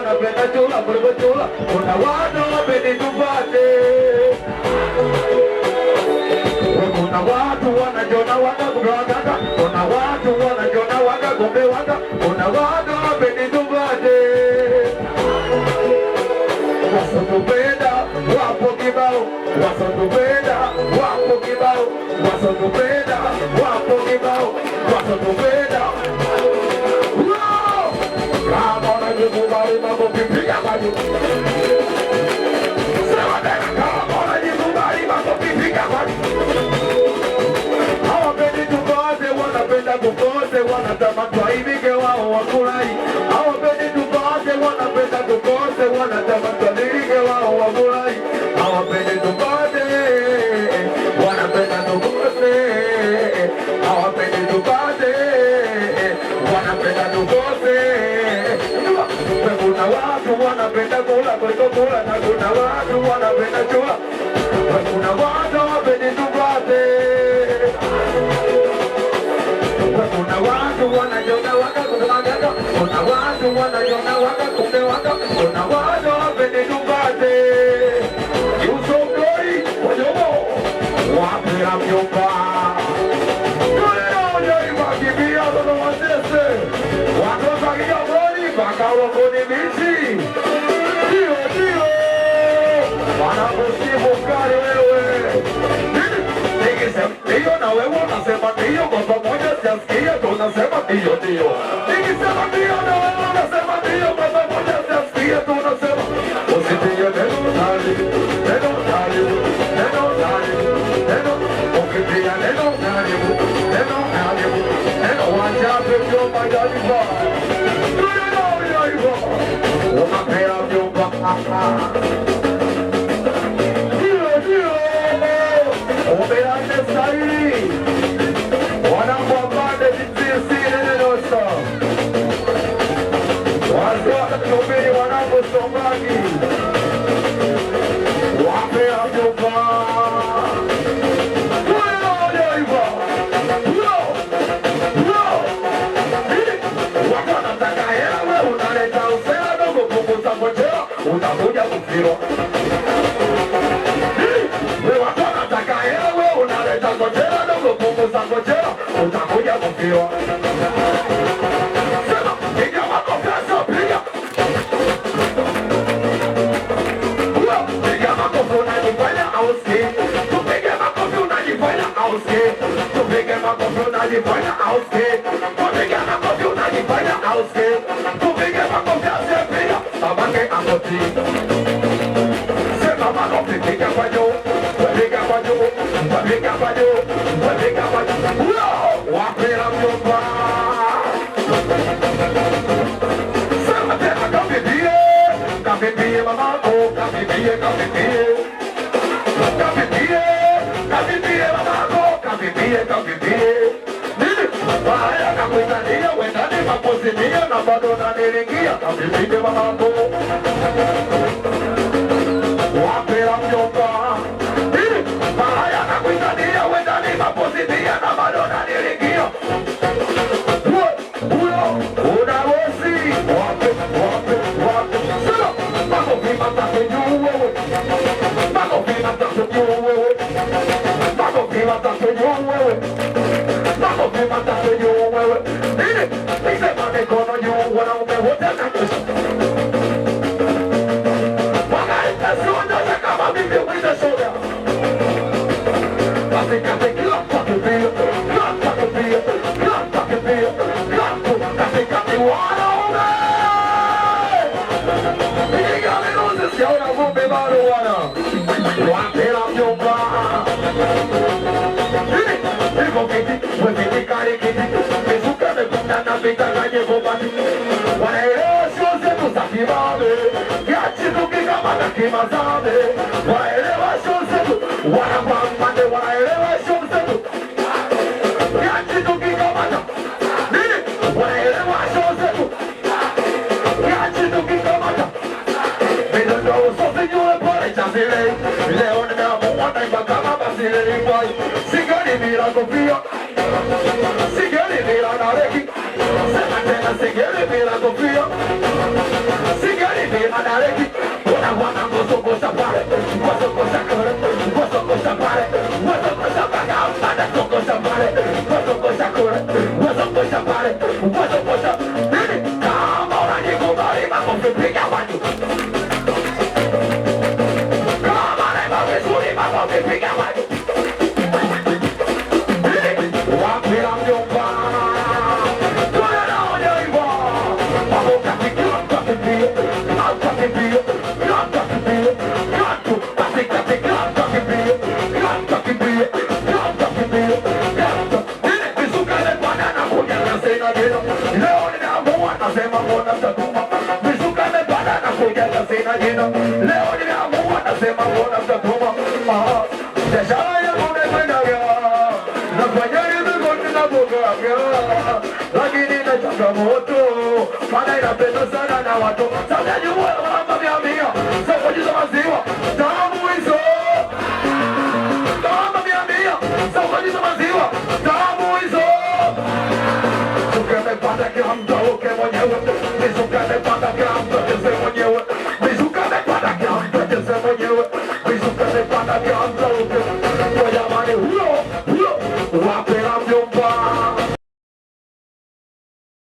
Napenda chula, burbu chula, kuna watu wapendi tupate. Kuna watu wanajona waka kumbe wakaka, kuna watu wanajona waka kumbe waka, kuna watu wapendi tupate. Wasotupenda, wapo kibao, wasotupenda, wapo kibao, wasotupenda, wapo kibao, wasotupenda. Kama unajikubali mambo pipiga maji. Sema tena kama unajikubali mambo pipiga maji. Hawapendi tukose, wanapenda kukose, wanatamani twaibike wao wafurahi. Hawapendi tukose, wanapenda kukose, wanatamani twaibike wao wafurahi. Hawapendi tukose, wanapenda tukose, hawapendi tukose, wanapenda tukose. Kuna watu wanapenda kula kuliko kula, na kuna watu wanapenda chula, kuna watu wapendi tupate. Kuna watu wanajona waka kumbe waka, kuna watu wanajona waka kumbe waka, kuna watu wapendi tupate. Yuso mdoi wajobo wapira mjomba kibia dono wasese watoza kia broni baka wakoni bichi. Dio dio wanakusifu kari wewe. Nikisema dio na wewe unasema dio, kwa pamoja sijasikia tunasema dio dio. Nikisema dio na wewe unasema dio, kwa pamoja sijasikia tunasema. Usitie neno tali, neno tali, neno tali, neno ukitia neno tali, neno tali, neno wajabe mjomba jaliba. Neno jaliba unapea mjomba. Dio dio umeane sahi wanakuambade vitisi nenelosa wazua kutubiri wanangu sombagi wapea mjomba. Utakuja kufiro. Wewe watu wanataka hela, wewe unaleta ngojera dogo punguza ngojera, utakuja kufiro. Sema piga makofi sio piga. Piga makofi unajifanya auski. Tupige makofi unajifanya auski. Tupige makofi unajifanya auski. Tupige makofi unajifanya auski. Tupige makofi sio piga. Sabange angoti. Sema makofi piga kwa juu. Piga kwa juu. Piga kwa juu. Piga kwa juu. Wapira mjomba. Sema tena kapipie. Kapipie mamako. Kapipie kapipie. Kapipie. Kapipie mamako. Kapipie kapipie. Haya nakuitania wendani mapozinia na bado naniringia. Kapipie mamako. Wapira mjomba. Haya nakuitania wendani mapozinia na bado naniringia. Unawosi. Wape, wape, wape. Sila. Makofi matatu juu wewe. Makofi matatu juu wewe. Makofi matatu juu wewe. Makofi matatu juu wewe. Nini? Nisema mikono juu wanaume wote na kesho. Wanaita soda kama mimi wita soda. Basi kati kila pake pia. Kila pake pia. Kila pake pia. Kila pake kati wanaume. Piga minuzi siaona vumbi bado wana. Wapira mjomba. Niko kiti, wekiti kari kiti. Mizuka mekunda na vitanganye kumbati. Wanaelewa sio zetu za kibabe. Kiachi tukikama na kimazabe. Wanaelewa sio zetu. Wanapambane wanaelewa sio zetu. Kiachi tukikama na nini? Wanaelewa sio zetu. Kiachi tukikama na midondo usofi nyule pale chazile. Leo nimeamua naimba kama basile ikwai. Sigari bila kofia. Sigari bila nareki. Sema tena sigari bila kofia. Sigari makofi piga watu. Kama naimba vizuri makofi piga watu. Wapira mjomba. Tunaona hivyo. Makofi piga piga. Makofi piga. Makofi piga. Makofi piga piga. Makofi piga. Makofi piga. Makofi piga. Visuka le bwana na kuja na sena jeno. Leo ninaamua nasema mbona mtatuma. Visuka le bwana na kuja na sena jeno. Leo ninaamua nasema mbona mtatuma. Biashara yangu imekwenda nafanya hivi kote na boga lakini na changamoto maana inapendwa sana na watu. Sasa